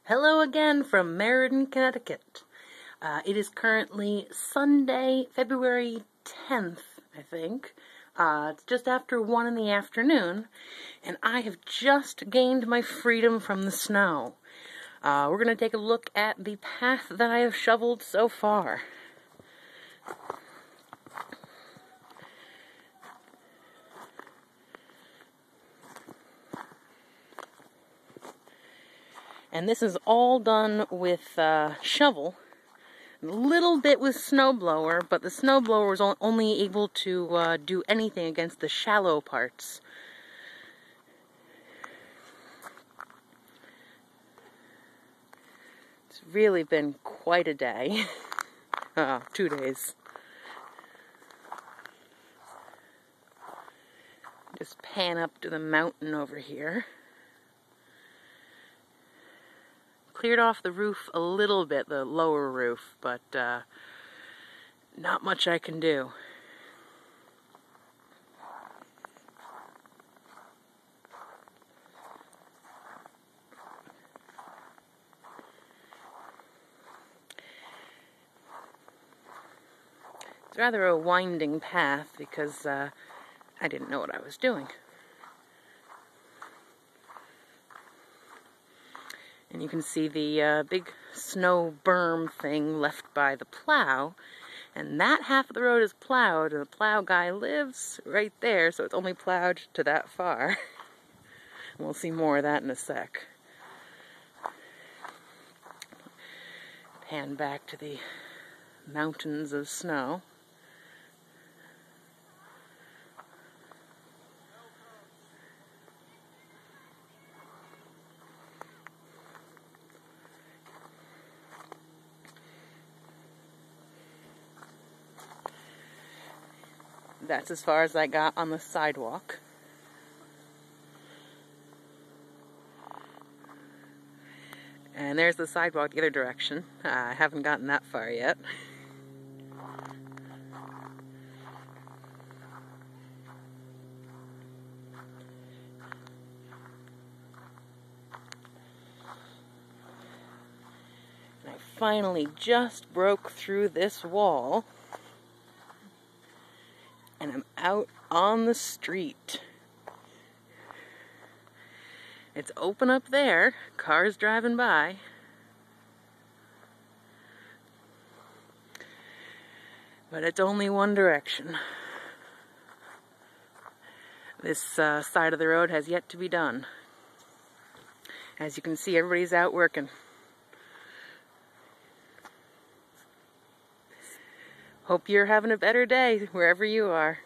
Hello again from Meriden, Connecticut. It is currently Sunday, February 10th, I think. It's just after 1 in the afternoon, and I have just gained my freedom from the snow. We're going to take a look at the path that I have shoveled so far. And this is all done with shovel, a little bit with snowblower, but the snowblower was only able to do anything against the shallow parts. It's really been quite a day. 2 days. Just pan up to the mountain over here. Cleared off the roof a little bit, the lower roof, but not much I can do. It's rather a winding path because I didn't know what I was doing. And you can see the big snow berm thing left by the plow. And that half of the road is plowed, and the plow guy lives right there, so it's only plowed to that far. And we'll see more of that in a sec. Pan back to the mountains of snow. That's as far as I got on the sidewalk. And there's the sidewalk the other direction. I haven't gotten that far yet. And I finally just broke through this wall. And I'm out on the street. It's open up there, cars driving by. But it's only one direction. This side of the road has yet to be done. As you can see, everybody's out working. Hope you're having a better day wherever you are.